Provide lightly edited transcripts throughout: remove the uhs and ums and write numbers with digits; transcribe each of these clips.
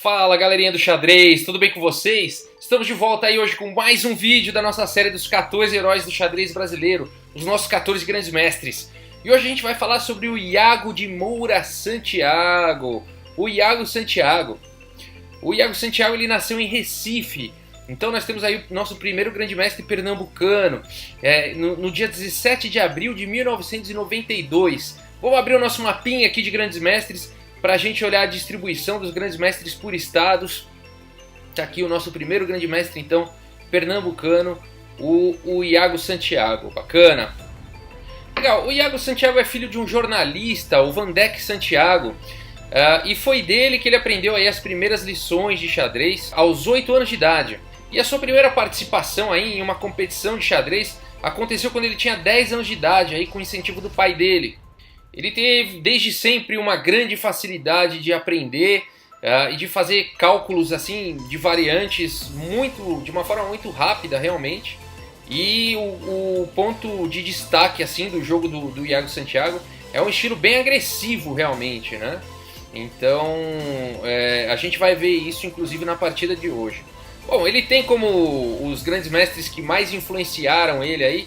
Fala galerinha do xadrez, tudo bem com vocês? Estamos de volta aí hoje com mais um vídeo da nossa série dos 14 heróis do xadrez brasileiro, os nossos 14 grandes mestres. E hoje a gente vai falar sobre o Iago de Moura Santiago. O Iago Santiago ele nasceu em Recife. Então nós temos aí o nosso primeiro grande mestre pernambucano, no dia 17 de abril de 1992. Vamos abrir o nosso mapinha aqui de grandes mestres para a gente olhar a distribuição dos grandes mestres por estados. Está aqui o nosso primeiro grande mestre, então, pernambucano, o Iago Santiago. Bacana. Legal, o Iago Santiago é filho de um jornalista, o Vandeck Santiago, e foi dele que ele aprendeu aí as primeiras lições de xadrez aos 8 anos de idade. E a sua primeira participação aí em uma competição de xadrez aconteceu quando ele tinha 10 anos de idade, aí, com o incentivo do pai dele. Ele teve desde sempre uma grande facilidade de aprender e de fazer cálculos assim de variantes de uma forma muito rápida realmente. E o ponto de destaque assim do jogo do Iago Santiago é um estilo bem agressivo realmente, né? Então a gente vai ver isso inclusive na partida de hoje. Bom, ele tem como os grandes mestres que mais influenciaram ele aí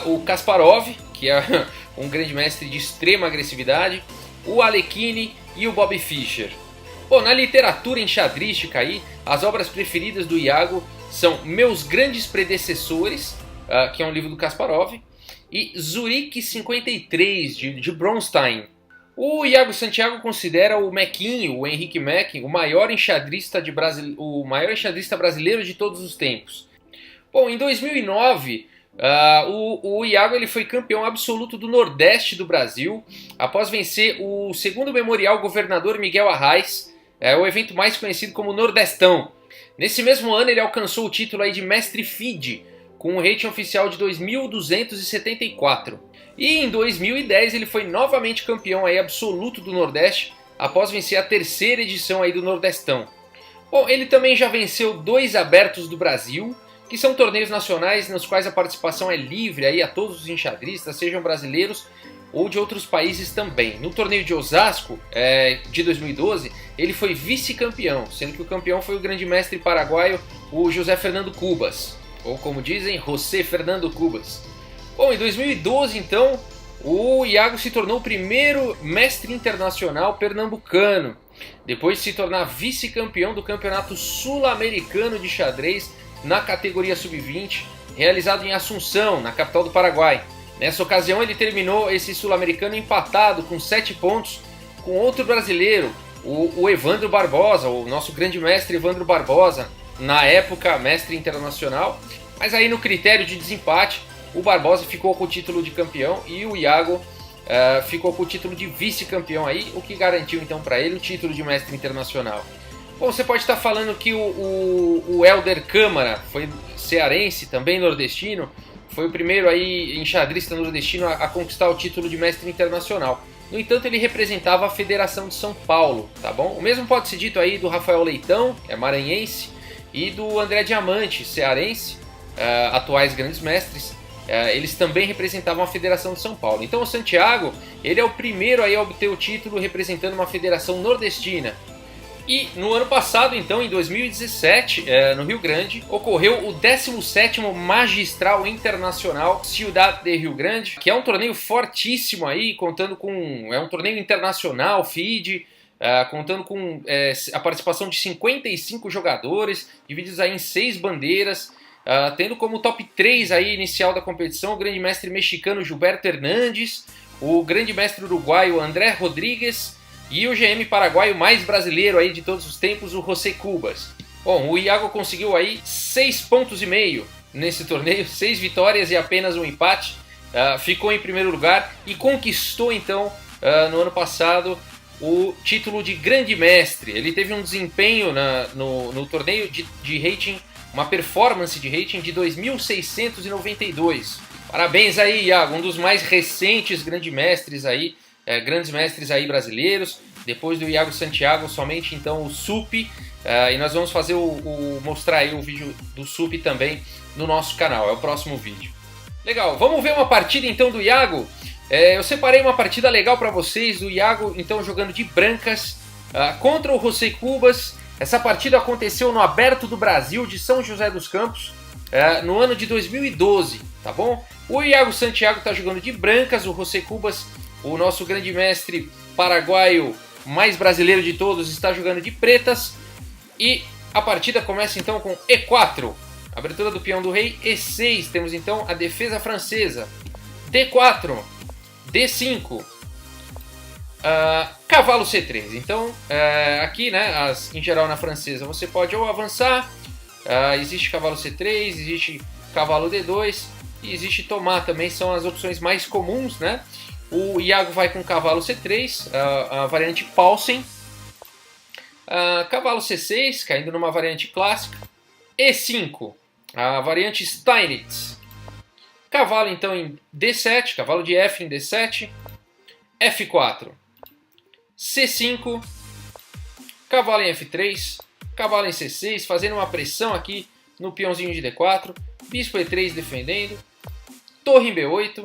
o Kasparov, que é um grande mestre de extrema agressividade, o Alekhine e o Bobby Fischer. Bom, na literatura enxadrística aí, as obras preferidas do Iago são Meus Grandes Predecessores, que é um livro do Kasparov, e Zurique 53, de Bronstein. O Iago Santiago considera o Mequinho, o Henrique Mequin, o maior enxadrista brasileiro de todos os tempos. Bom, em 2009... o Iago ele foi campeão absoluto do Nordeste do Brasil após vencer o segundo Memorial Governador Miguel Arraes, o evento mais conhecido como Nordestão. Nesse mesmo ano ele alcançou o título aí de Mestre FIDE com um rating oficial de 2.274. E em 2010 ele foi novamente campeão aí absoluto do Nordeste após vencer a terceira edição aí do Nordestão. Bom, ele também já venceu 2 abertos do Brasil, que são torneios nacionais nos quais a participação é livre aí a todos os enxadristas, sejam brasileiros ou de outros países também. No torneio de Osasco, de 2012, ele foi vice-campeão, sendo que o campeão foi o grande mestre paraguaio, o José Fernando Cubas, ou como dizem, José Fernando Cubas. Bom, em 2012, então, o Iago se tornou o primeiro mestre internacional pernambucano, depois de se tornar vice-campeão do Campeonato Sul-Americano de Xadrez, na categoria sub-20, realizado em Assunção, na capital do Paraguai. Nessa ocasião ele terminou esse sul-americano empatado com 7 pontos com outro brasileiro, o Evandro Barbosa, o nosso grande mestre Evandro Barbosa, na época mestre internacional, mas aí no critério de desempate o Barbosa ficou com o título de campeão e o Iago ficou com o título de vice-campeão aí, o que garantiu então para ele o título de mestre internacional. Bom, você pode estar falando que o Helder Câmara foi cearense, também nordestino, foi o primeiro aí enxadrista nordestino a conquistar o título de mestre internacional. No entanto, ele representava a Federação de São Paulo, tá bom? O mesmo pode ser dito aí do Rafael Leitão, que é maranhense, e do André Diamante, cearense, atuais grandes mestres. Eles também representavam a Federação de São Paulo. Então o Santiago, ele é o primeiro aí a obter o título representando uma federação nordestina. E no ano passado, então, em 2017, no Rio Grande, ocorreu o 17º Magistral Internacional Ciudad de Rio Grande, que é um torneio fortíssimo aí, é um torneio internacional, FIDE, contando com a participação de 55 jogadores, divididos aí em 6 bandeiras, tendo como top 3 aí inicial da competição o grande mestre mexicano Gilberto Hernandes, o grande mestre uruguaio André Rodrigues, e o GM paraguaio mais brasileiro aí de todos os tempos, o José Cubas. Bom, o Iago conseguiu aí 6,5 pontos nesse torneio, 6 vitórias e apenas um empate. Ficou em primeiro lugar e conquistou então, no ano passado, o título de grande mestre. Ele teve um desempenho no torneio de rating, uma performance de rating de 2.692. Parabéns aí, Iago, um dos mais recentes grandes mestres aí brasileiros. Depois do Iago Santiago, somente então o Sup, e nós vamos fazer mostrar aí o vídeo do Sup também no nosso canal, é o próximo vídeo. Legal, vamos ver uma partida então do Iago. Eu separei uma partida legal para vocês, do Iago então jogando de brancas contra o José Cubas, Essa partida aconteceu no Aberto do Brasil de São José dos Campos, no ano de 2012, tá bom? O Iago Santiago está jogando de brancas, o José Cubas, o nosso grande mestre paraguaio mais brasileiro de todos, está jogando de pretas. E a partida começa então com E4, abertura do peão do rei, E6, temos então a defesa francesa, D4, D5, cavalo C3. Então, aqui, né, em geral na francesa, você pode ou avançar, existe cavalo C3, existe cavalo D2 e existe tomar também, são as opções mais comuns, né? O Iago vai com cavalo C3, a variante Paulsen, cavalo C6, caindo numa variante clássica, E5, a variante Steinitz, cavalo então em D7, cavalo de F em D7, F4, C5, cavalo em F3, cavalo em C6, fazendo uma pressão aqui no peãozinho de D4, bispo E3 defendendo, torre em B8,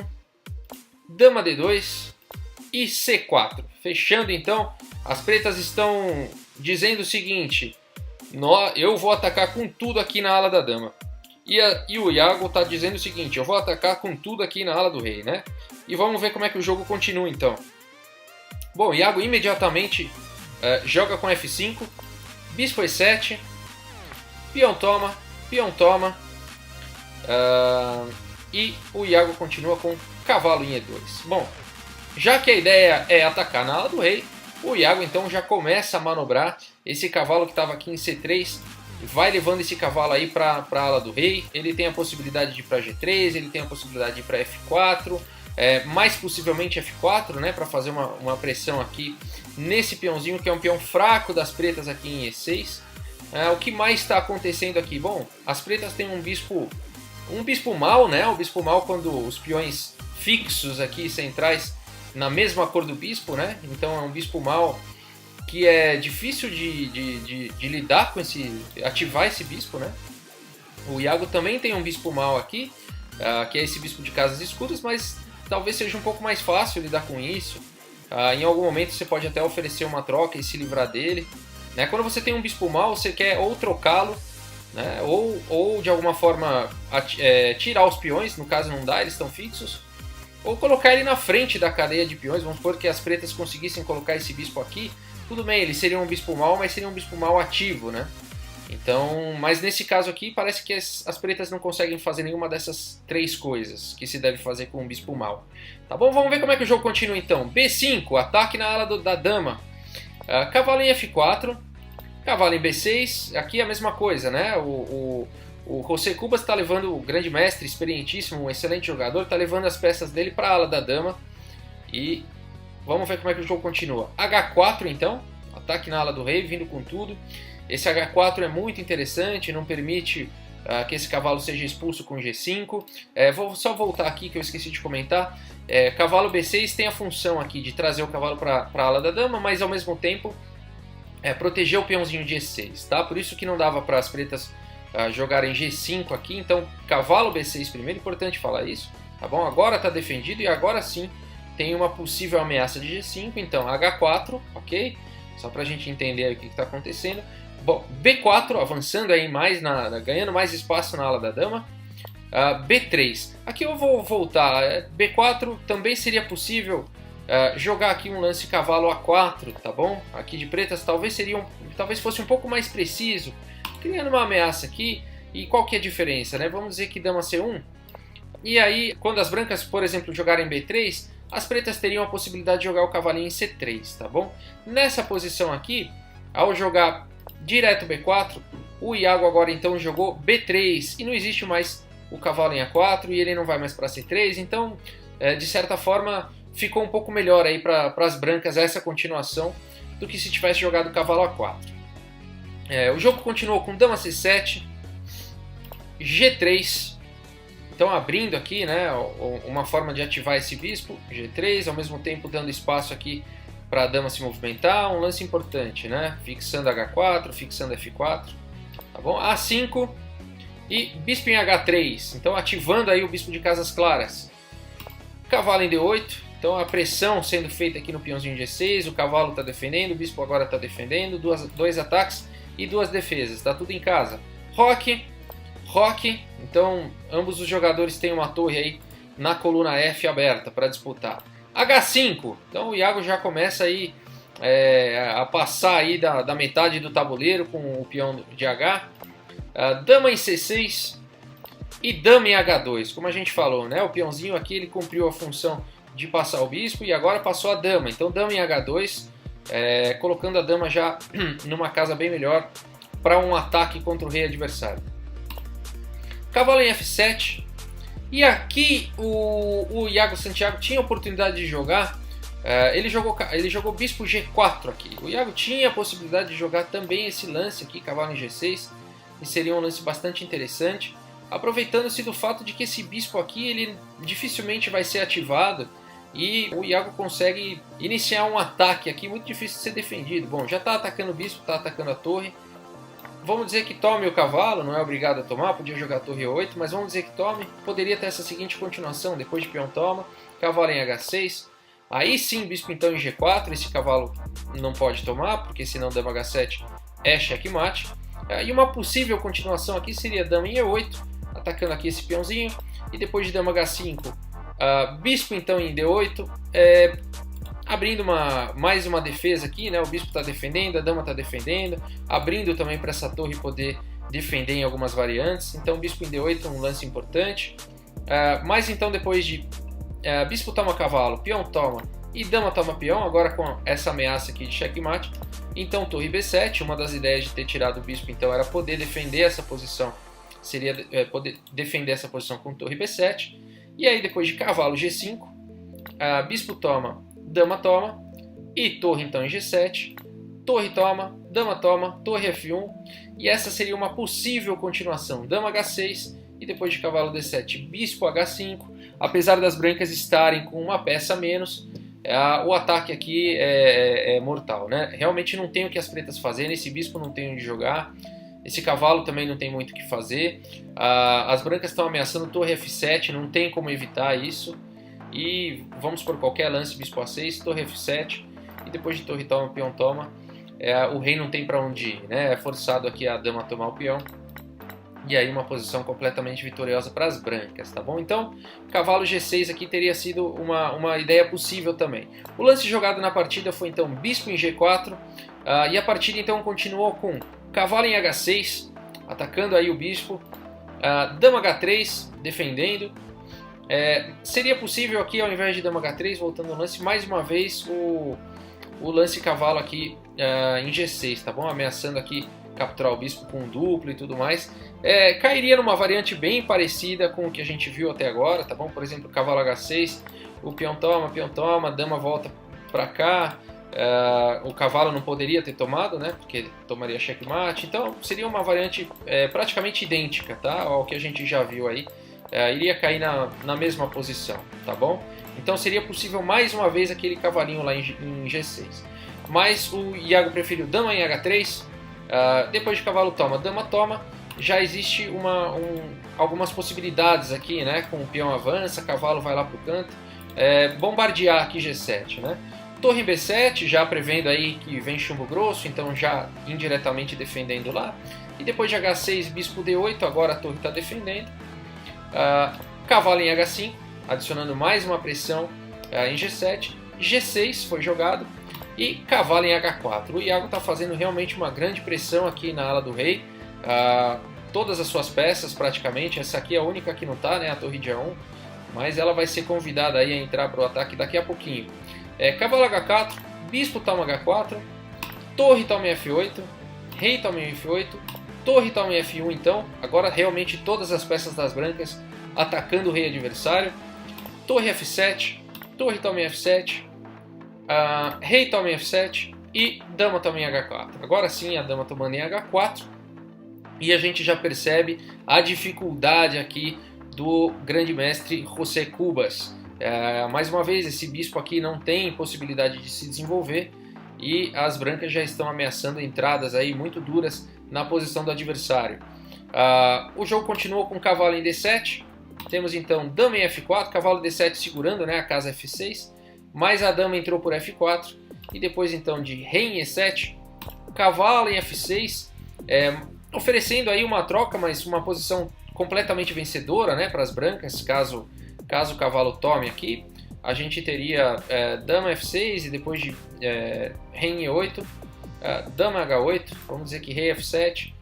dama D2 e C4. Fechando então, as pretas estão dizendo o seguinte: eu vou atacar com tudo aqui na ala da dama. E o Iago está dizendo o seguinte: eu vou atacar com tudo aqui na ala do rei, né? E vamos ver como é que o jogo continua então. Bom, Iago imediatamente joga com F5, bispo E7, peão toma, e o Iago continua com cavalo em E2. Bom, já que a ideia é atacar na ala do rei, o Iago então já começa a manobrar esse cavalo que estava aqui em C3, vai levando esse cavalo aí para a ala do rei. Ele tem a possibilidade de ir para G3, ele tem a possibilidade de ir para F4, mais possivelmente F4, né, para fazer uma pressão aqui nesse peãozinho que é um peão fraco das pretas aqui em E6. O que mais está acontecendo aqui? Bom, as pretas têm um bispo mal, né? O bispo mal quando os peões fixos aqui centrais na mesma cor do bispo, né? Então é um bispo mal que é difícil de lidar com ativar esse bispo, né? O Iago também tem um bispo mal aqui, que é esse bispo de casas escuras, mas talvez seja um pouco mais fácil lidar com isso. Em algum momento você pode até oferecer uma troca e se livrar dele, né? Quando você tem um bispo mal, você quer ou trocá-lo, né? Ou de alguma forma tirar os peões, no caso não dá, eles estão fixos, ou colocar ele na frente da cadeia de peões. Vamos supor que as pretas conseguissem colocar esse bispo aqui, tudo bem, ele seria um bispo mal, mas seria um bispo mal ativo, né? Então, mas nesse caso aqui parece que as pretas não conseguem fazer nenhuma dessas três coisas que se deve fazer com um bispo mal. Tá bom, vamos ver como é que o jogo continua então. B5, ataque na ala da dama, cavalo em F4, cavalo em B6, aqui a mesma coisa, né? O José Cubas está levando, o grande mestre, experientíssimo, um excelente jogador, está levando as peças dele para a ala da dama. E vamos ver como é que o jogo continua. H4 então, ataque na ala do rei, vindo com tudo. Esse H4 é muito interessante, não permite que esse cavalo seja expulso com G5. Vou só voltar aqui que eu esqueci de comentar. Cavalo B6 tem a função aqui de trazer o cavalo para a ala da dama, mas ao mesmo tempo proteger o peãozinho de E6, tá? Por isso que não dava para as pretas jogarem G5 aqui. Então cavalo B6 primeiro, importante falar isso, tá bom? Agora está defendido e agora sim tem uma possível ameaça de G5. Então H4, ok? Só para a gente entender aí o que está acontecendo. Bom, B4 avançando aí mais, ganhando mais espaço na ala da dama. B3, aqui eu vou voltar. B4 também seria possível jogar aqui um lance cavalo A4, tá bom? Aqui de pretas talvez fosse um pouco mais preciso, criando uma ameaça aqui. E qual que é a diferença, né? Vamos dizer que dama C1. E aí, quando as brancas, por exemplo, jogarem B3, as pretas teriam a possibilidade de jogar o cavalinho em C3, tá bom? Nessa posição aqui, ao jogar direto B4, o Iago agora então jogou B3 e não existe mais o cavalo em A4 e ele não vai mais para C3, então de certa forma ficou um pouco melhor aí para as brancas essa continuação do que se tivesse jogado o cavalo A4. O jogo continuou com dama C7, G3, então abrindo aqui, né, uma forma de ativar esse bispo, G3, ao mesmo tempo dando espaço aqui para a dama se movimentar, um lance importante, né? Fixando H4, fixando F4, tá bom? A5 e bispo em H3, então ativando aí o bispo de casas claras. Cavalo em D8, então a pressão sendo feita aqui no peãozinho G6, o cavalo está defendendo, o bispo agora está defendendo, dois ataques. e 2 defesas, tá tudo em casa. Roque, então ambos os jogadores têm uma torre aí na coluna F aberta para disputar. H5, então o Iago já começa aí a passar aí da metade do tabuleiro com o peão de H. Dama em C6 e dama em H2, como a gente falou, né? O peãozinho aqui ele cumpriu a função de passar o bispo e agora passou a dama, então dama em H2, colocando a dama já numa casa bem melhor para um ataque contra o rei adversário. Cavalo em F7, e aqui o Iago Santiago tinha a oportunidade de jogar, ele jogou bispo G4 aqui. O Iago tinha a possibilidade de jogar também esse lance aqui, cavalo em G6, e seria um lance bastante interessante, aproveitando-se do fato de que esse bispo aqui ele dificilmente vai ser ativado e o Iago consegue iniciar um ataque aqui muito difícil de ser defendido. Bom, já está atacando o bispo, está atacando a torre. Vamos dizer que tome o cavalo, não é obrigado a tomar, podia jogar torre 8, mas vamos dizer que tome. Poderia ter essa seguinte continuação, depois de peão toma, cavalo em H6. Aí sim, bispo então em G4, esse cavalo não pode tomar, porque senão dama H7 é checkmate. E uma possível continuação aqui seria dama em E8, atacando aqui esse peãozinho, e depois de dama H5, bispo então em D8, abrindo mais uma defesa aqui, né? O bispo está defendendo, a dama está defendendo, abrindo também para essa torre poder defender em algumas variantes. Então bispo em D8 é um lance importante. Mas então depois de bispo toma cavalo, peão toma e dama toma peão, agora com essa ameaça aqui de checkmate, então torre B7, uma das ideias de ter tirado o bispo então era poder defender essa posição, seria poder defender essa posição com torre B7, e aí depois de cavalo G5, bispo toma, dama toma, e torre então em G7, torre toma, dama toma, torre F1, e essa seria uma possível continuação, dama H6, e depois de cavalo D7, bispo H5, apesar das brancas estarem com uma peça a menos, o ataque aqui é mortal, né? Realmente não tem o que as pretas fazerem, esse bispo não tem onde jogar, esse cavalo também não tem muito o que fazer, as brancas estão ameaçando torre F7, não tem como evitar isso, e vamos por qualquer lance, bispo A6, torre F7, e depois de torre toma, peão toma, o rei não tem para onde ir, né? É forçado aqui a dama tomar o peão, e aí uma posição completamente vitoriosa para as brancas, tá bom? Então, cavalo G6 aqui teria sido uma ideia possível também. O lance jogado na partida foi então bispo em G4, e a partida então continuou com cavalo em H6, atacando aí o bispo, dama H3, defendendo. Seria possível aqui, ao invés de dama H3, voltando ao lance, mais uma vez o lance cavalo aqui em G6, tá bom? Ameaçando aqui capturar o bispo com um duplo e tudo mais. Cairia numa variante bem parecida com o que a gente viu até agora, tá bom? Por exemplo, cavalo H6, o peão toma, dama volta para cá, o cavalo não poderia ter tomado, né? Porque ele tomaria checkmate, então seria uma variante praticamente idêntica, tá? Ao que a gente já viu aí, iria cair na mesma posição, tá bom? Então seria possível mais uma vez aquele cavalinho lá em G6. Mas o Iago preferiu dama em H3, depois de cavalo toma, dama toma, já existe algumas possibilidades aqui, né? Com o peão avança, cavalo vai lá para o canto, bombardear aqui G7, né? Torre B7, já prevendo aí que vem chumbo grosso, então já indiretamente defendendo lá. E depois de H6, bispo D8, agora a torre está defendendo. Cavalo em H5, adicionando mais uma pressão em G7. G6 foi jogado. E cavalo em H4. O Iago está fazendo realmente uma grande pressão aqui na ala do rei. Todas as suas peças praticamente. Essa aqui é a única que não está, né? A torre de A1. Mas ela vai ser convidada aí a entrar para o ataque daqui a pouquinho. Cavalo H4, bispo toma H4, torre toma em F8, rei toma em F8, torre toma em F1 então. Agora realmente todas as peças das brancas atacando o rei adversário. Torre F7, torre toma em F7, rei toma em F7 e dama toma em H4. Agora sim a dama tomando em H4 e a gente já percebe a dificuldade aqui do grande mestre José Cubas. Mais uma vez, esse bispo aqui não tem possibilidade de se desenvolver e as brancas já estão ameaçando entradas aí muito duras na posição do adversário. O jogo continuou com cavalo em D7, temos então dama em F4, cavalo D7 segurando, né, a casa F6, mas a dama entrou por F4 e depois então de rei em E7, cavalo em F6 oferecendo aí uma troca, mas uma posição completamente vencedora, né, para as brancas, caso o cavalo tome aqui. A gente teria dama F6 e depois de rei em E8, dama H8, vamos dizer que rei F7,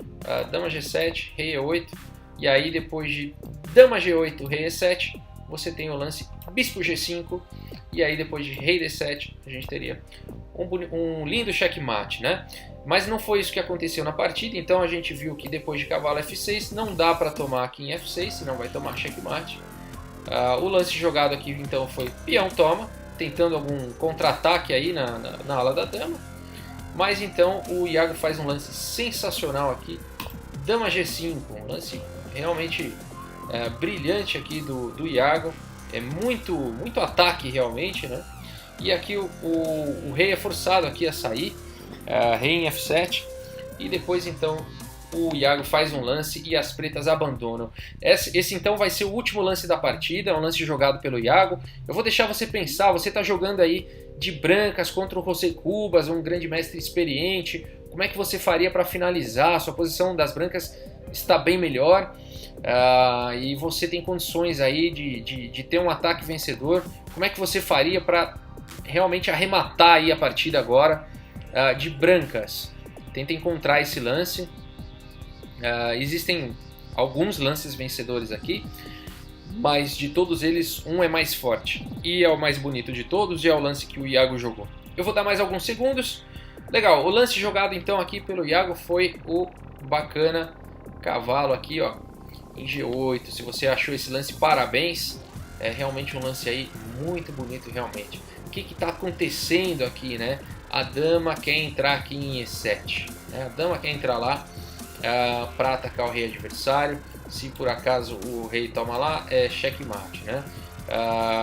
dama G7, rei E8, e aí depois de dama G8, rei E7, você tem o lance bispo G5, e aí depois de rei D7 a gente teria um lindo checkmate, né? Mas não foi isso que aconteceu na partida, então a gente viu que depois de cavalo F6 não dá para tomar aqui em F6, senão vai tomar checkmate. O lance jogado aqui então foi peão toma, tentando algum contra-ataque aí na ala da dama. Mas então o Iago faz um lance sensacional aqui, dama G5, um lance realmente brilhante aqui do Iago. É muito ataque realmente, né? E aqui o rei é forçado aqui a sair, rei em F7, e depois então o Iago faz um lance e as pretas abandonam. Esse então vai ser o último lance da partida, é um lance jogado pelo Iago. Eu vou deixar você pensar, você está jogando aí de brancas contra o José Cubas, um grande mestre experiente. Como é que você faria para finalizar? A sua posição das brancas está bem melhor, e você tem condições aí de ter um ataque vencedor. Como é que você faria para realmente arrematar aí a partida agora de brancas? Tenta encontrar esse lance. Existem alguns lances vencedores aqui, mas de todos eles um é mais forte e é o mais bonito de todos, e é o lance que o Iago jogou. Eu vou dar mais alguns segundos. Legal, o lance jogado então aqui pelo Iago foi o bacana cavalo aqui, ó, em G8. Se você achou esse lance, parabéns. É realmente um lance aí muito bonito realmente. O que está acontecendo aqui, né? A dama quer entrar aqui em E7, né? A dama quer entrar lá para atacar o rei adversário. Se por acaso o rei toma lá, é checkmate, né?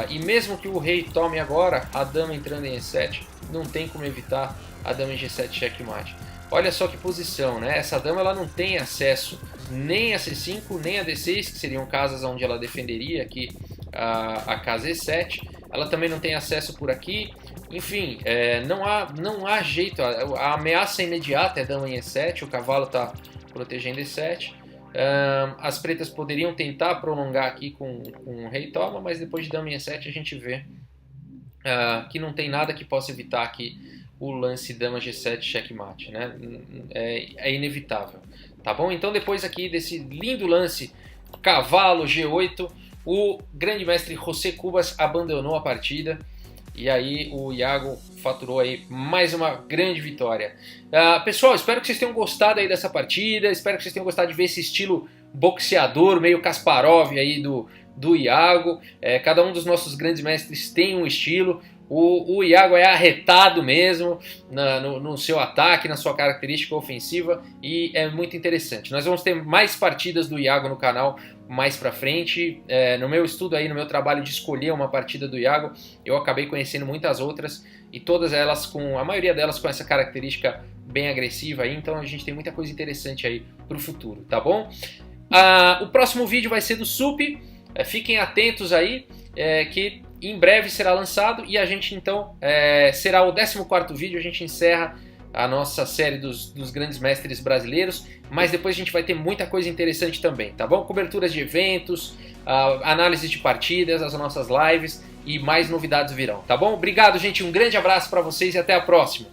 E mesmo que o rei tome agora, a dama entrando em E7, não tem como evitar a dama em G7 checkmate. Olha só que posição, né? Essa dama ela não tem acesso nem a C5 nem a D6, que seriam casas onde ela defenderia aqui a casa E7. Ela também não tem acesso por aqui. Enfim, não há jeito. A ameaça imediata é dama em E7, o cavalo está protegendo E7. As pretas poderiam tentar prolongar aqui com o rei toma, mas depois de dama em E7 a gente vê que não tem nada que possa evitar aqui o lance dama G7 checkmate, né? É inevitável, tá bom? Então depois aqui desse lindo lance cavalo G8, o grande mestre José Cubas abandonou a partida. E aí o Iago faturou aí mais uma grande vitória. Pessoal, espero que vocês tenham gostado aí dessa partida. Espero que vocês tenham gostado de ver esse estilo boxeador, meio Kasparov aí do Iago. Cada um dos nossos grandes mestres tem um estilo. O Iago é arretado mesmo no seu ataque, na sua característica ofensiva, e é muito interessante. Nós vamos ter mais partidas do Iago no canal mais pra frente. No meu estudo aí, no meu trabalho de escolher uma partida do Iago, eu acabei conhecendo muitas outras, e todas elas a maioria delas com essa característica bem agressiva aí, então a gente tem muita coisa interessante aí pro futuro, tá bom? O próximo vídeo vai ser do Sup, fiquem atentos aí, que em breve será lançado, e a gente então será o 14º vídeo. A gente encerra a nossa série dos grandes mestres brasileiros, mas depois a gente vai ter muita coisa interessante também, tá bom? Coberturas de eventos, análise de partidas, as nossas lives e mais novidades virão, tá bom? Obrigado, gente, um grande abraço para vocês e até a próxima!